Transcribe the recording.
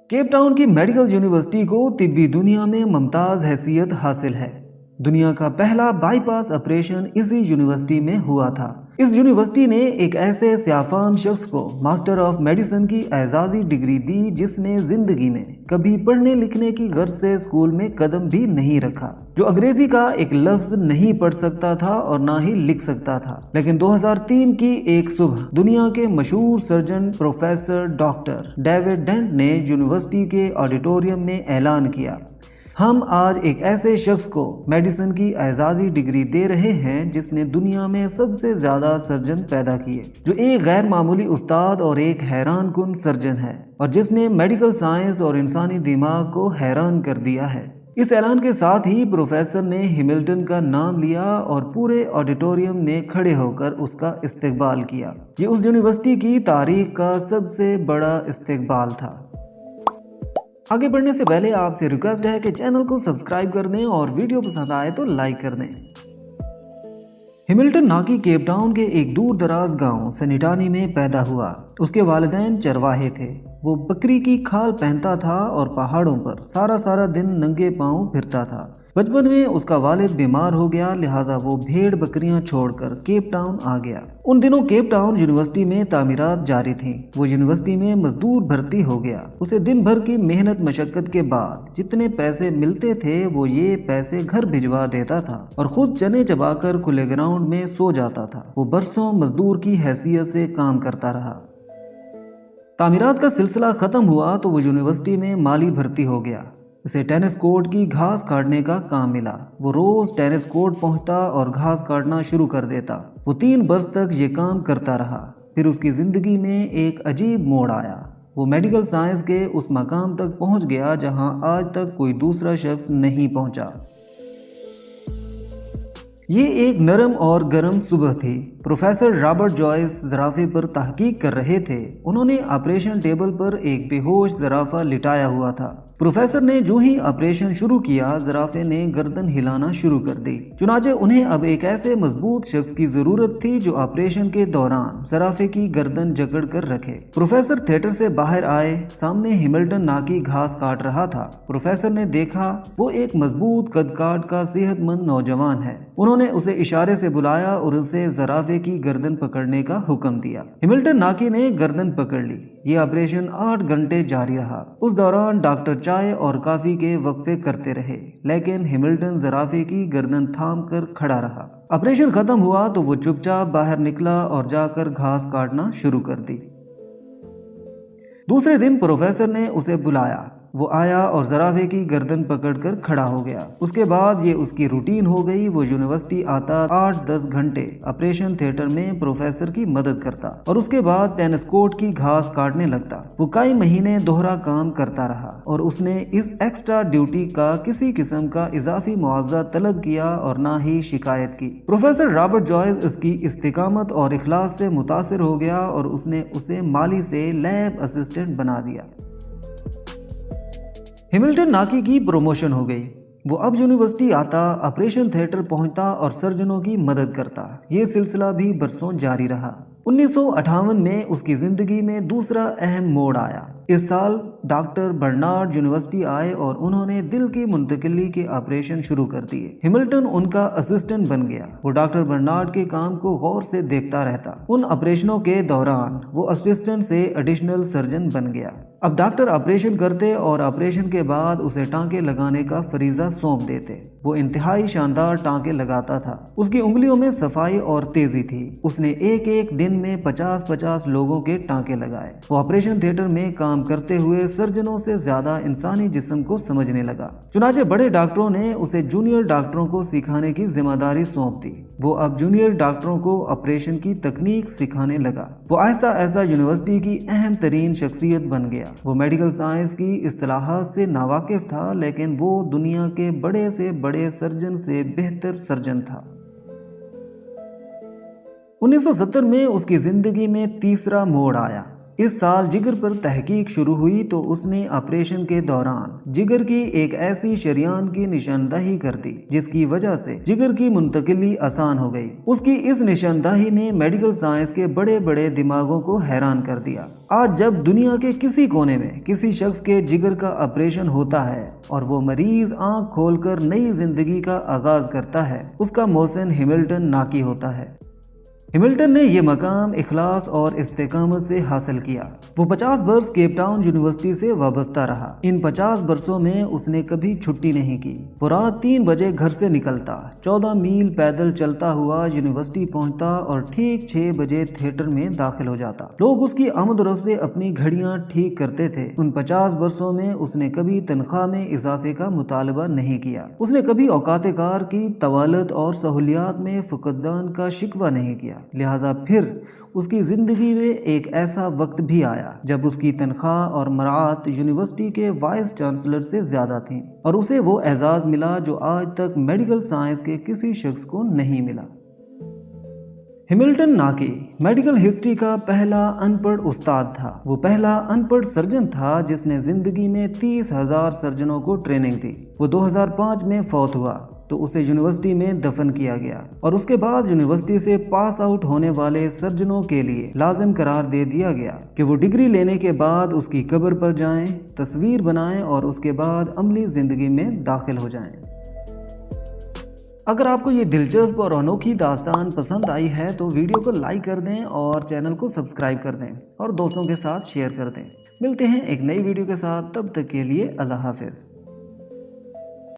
Cape Town की medical university को तिब्बी दुनिया में मुमताज हैसियत हासिल है। दुनिया का पहला बाईपास ऑपरेशन इसी यूनिवर्सिटी में हुआ था। इस यूनिवर्सिटी ने एक ऐसे सियाफाम शख्स को मास्टर ऑफ मेडिसिन की एजाजी डिग्री दी जिसने जिंदगी में कभी पढ़ने लिखने की गर्ज से स्कूल में कदम भी नहीं रखा, जो अंग्रेजी का एक लफ्ज नहीं पढ़ सकता था और ना ही लिख सकता था। लेकिन 2003 की एक सुबह दुनिया के मशहूर surgeon professor doctor David Dent ने यूनिवर्सिटी के ऑडिटोरियम में ऐलान किया, हम आज एक ऐसे शख्स को मेडिसिन की एजाजी डिग्री दे रहे हैं जिसने दुनिया में सबसे ज्यादा सर्जन पैदा किए, जो एक गैर मामूली उस्ताद और एक हैरान कुन सर्जन है और जिसने मेडिकल साइंस और इंसानी दिमाग को हैरान कर दिया है। इस ऐलान के साथ ही प्रोफेसर ने हैमिल्टन का नाम लिया और पूरे ऑडिटोरियम ने खड़े होकर उसका इस्तकबाल किया। ये उस यूनिवर्सिटी की तारीख का सबसे बड़ा इस्तकबाल था। आगे बढ़ने से पहले आपसे रिक्वेस्ट है कि चैनल को सब्सक्राइब कर दें और वीडियो पसंद आए तो लाइक कर दें। हैमिल्टन नाकी केप टाउन के एक दूर दराज गांव सनिटानी में पैदा हुआ। उसके वालिदैन चरवाहे थे। वो बकरी की खाल पहनता था और पहाड़ों पर सारा दिन नंगे पांव फिरता था। बचपन में उसका वालिद बीमार हो गया, लिहाजा वो भेड़ बकरियां छोड़कर केप टाउन आ गया। उन दिनों केप टाउन यूनिवर्सिटी में तामीरात जारी थीं। वो यूनिवर्सिटी में मजदूर भर्ती हो गया। उसे दिन भर की मेहनत मशक्कत के बाद जितने पैसे मिलते थे वो ये पैसे घर भिजवा देता था और खुद चने चबाकर खुले ग्राउंड में सो जाता था। वो बरसों मजदूर की हैसियत से काम करता रहा। तामीरात का सिलसिला खत्म हुआ तो वो यूनिवर्सिटी में माली भर्ती हो गया। इसे टेनिस कोर्ट की घास काटने का काम मिला। वो रोज टेनिस कोर्ट पहुंचता और घास काटना शुरू कर देता। वो 3 बरस तक ये काम करता रहा। फिर उसकी जिंदगी में एक अजीब मोड़ आया। वो मेडिकल साइंस के उस मकाम तक पहुंच गया जहां आज तक कोई दूसरा शख्स नहीं पहुंचा। ये एक नरम और गर्म सुबह थी। प्रोफेसर रॉबर्ट जॉयस ज़राफ़े पर तहकीक कर रहे थे। उन्होंने ऑपरेशन टेबल पर एक बेहोश ज़राफ़ा लिटाया हुआ था। प्रोफेसर ने जो ही ऑपरेशन शुरू किया, ज़राफ़े ने गर्दन हिलाना शुरू कर दी। चुनाचे उन्हें अब एक ऐसे मजबूत शख्स की जरूरत थी जो ऑपरेशन के दौरान ज़राफ़े की गर्दन जकड़ कर रखे। प्रोफेसर थिएटर से बाहर आए। सामने हैमिल्टन नाकी घास काट रहा था। प्रोफेसर ने देखा वो एक मजबूत कद-काठ का सेहतमंद नौजवान है। उन्होंने उसे इशारे से बुलाया और उसे ज़राफ़े की गर्दन पकड़ने का हुक्म दिया। हैमिल्टन नाकी ने गर्दन पकड़ ली। ये ऑपरेशन 8 घंटे जारी रहा। उस दौरान डॉक्टर चाय और कॉफी के वक्फे करते रहे, लेकिन हैमिल्टन ज़राफ़े की गर्दन थाम कर खड़ा रहा। ऑपरेशन खत्म हुआ तो वो चुपचाप बाहर निकला और जाकर घास काटना शुरू कर दी। दूसरे दिन प्रोफेसर ने उसे बुलाया। वो आया और ज़राफ़े की गर्दन पकड़कर खड़ा हो गया। उसके बाद ये उसकी रूटीन हो गई। वो यूनिवर्सिटी आता, 8-10 घंटे ऑपरेशन थिएटर में प्रोफेसर की मदद करता और उसके बाद टेनिस कोर्ट की घास काटने लगता। वो कई महीने दोहरा काम करता रहा और उसने इस एक्स्ट्रा ड्यूटी का किसी किस्म का इजाफी मुआवजा तलब किया और ना ही शिकायत की। प्रोफेसर रॉबर्ट जॉयस इसकी इस्तिकामत और इखलास से मुतासिर हो गया और उसने उसे माली से लैब असिस्टेंट बना दिया। हैमिल्टन नाकी की प्रमोशन हो गई। वो अब यूनिवर्सिटी आता, ऑपरेशन थिएटर पहुंचता और सर्जनों की मदद करता। ये सिलसिला भी बरसों जारी रहा। 1958 में उसकी जिंदगी में दूसरा अहम मोड़ आया। इस साल डॉक्टर बर्नार्ड यूनिवर्सिटी आए और उन्होंने दिल की मुंतकिली के ऑपरेशन शुरू कर दिए। हैमिल्टन उनका असिस्टेंट बन गया। वो डॉक्टर बर्नार्ड के काम को गौर से देखता रहता। उन ऑपरेशनों के दौरान वो असिस्टेंट से एडिशनल सर्जन बन गया। अब डॉक्टर ऑपरेशन करते और ऑपरेशन के बाद उसे टांके लगाने का फरीजा सौंप देते। वो इंतहाई शानदार टांके लगाता था। उसकी उंगलियों में सफाई और तेजी थी। उसने एक दिन में 50-50 लोगों के टांके लगाए। वो ऑपरेशन थिएटर में काम करते हुए सर्जनों से ज्यादा इंसानी जिस्म को समझने लगा। चुनाचे बड़े डॉक्टरों ने उसे जूनियर डॉक्टरों को सिखाने की जिम्मेदारी सौंप दी। वो अब जूनियर डॉक्टरों को ऑपरेशन की तकनीक सिखाने लगा। वो आहिस्ता आहिस्ता यूनिवर्सिटी की अहम तरीन शख्सियत बन गया। वो मेडिकल साइंस की इस्तिलाहात से नावाकिफ था, लेकिन वो दुनिया के बड़े से बड़े सर्जन से बेहतर सर्जन था। 1970 में उसकी जिंदगी में तीसरा मोड़ आया। इस साल जिगर पर तहकीक शुरू हुई तो उसने ऑपरेशन के दौरान जिगर की एक ऐसी शरीयान की निशानदाही कर दी जिसकी वजह से जिगर की मुंतकिली आसान हो गई। उसकी इस निशानदाही ने मेडिकल साइंस के बड़े बड़े दिमागों को हैरान कर दिया। आज जब दुनिया के किसी कोने में किसी शख्स के जिगर का ऑपरेशन होता है और वो मरीज आंख खोलकर नई जिंदगी का आगाज करता है, उसका मोहसिन हैमिल्टन नाकी होता है। हैमिल्टन ने यह मकाम इखलास और इस्तेकामत से हासिल किया। वो 50 बरस केप टाउन यूनिवर्सिटी से वाबस्ता रहा। इन 50 बरसों में उसने कभी छुट्टी नहीं की। वो रात 3 बजे घर से निकलता, 14 मील पैदल चलता हुआ यूनिवर्सिटी पहुंचता और ठीक 6 बजे थिएटर में दाखिल हो जाता। लोग उसकी आमद-ओ-रफ्त से अपनी घड़ियां ठीक करते थे। उन 50 बरसों में उसने कभी तनख्वाह में इजाफे का मुतालबा नहीं किया। उसने कभी औकात कार की तवालत और सहूलियात में फुकदान का शिकवा नहीं किया। लिहाजा फिर उसकी जिंदगी में एक ऐसा वक्त भी आया जब उसकी तनख्वाह और मरात यूनिवर्सिटी के वाइस चांसलर से ज्यादा थी और उसे वो एजाज मिला जो आज तक मेडिकल साइंस के किसी शख्स को नहीं मिला। हैमिल्टन नाकी मेडिकल हिस्ट्री का पहला अनपढ़ उस्ताद था। वो पहला अनपढ़ सर्जन था जिसने जिंदगी में 30,000 सर्जनों को ट्रेनिंग दी। वो 2005 में फौत हुआ तो उसे यूनिवर्सिटी में दफन किया गया और उसके बाद यूनिवर्सिटी से पास आउट होने वाले सर्जनों के लिए लाजिम करार दे दिया गया कि वो डिग्री लेने के बाद उसकी कब्र पर जाएं, तस्वीर बनाएं और उसके बाद अमली जिंदगी में दाखिल हो जाएं। अगर आपको ये दिलचस्प और अनोखी दास्तान पसंद आई है तो वीडियो को लाइक कर दें और चैनल को सब्सक्राइब कर दें और दोस्तों के साथ शेयर कर दें। मिलते हैं एक नई वीडियो के साथ, तब तक के लिए अल्लाह हाफिज़।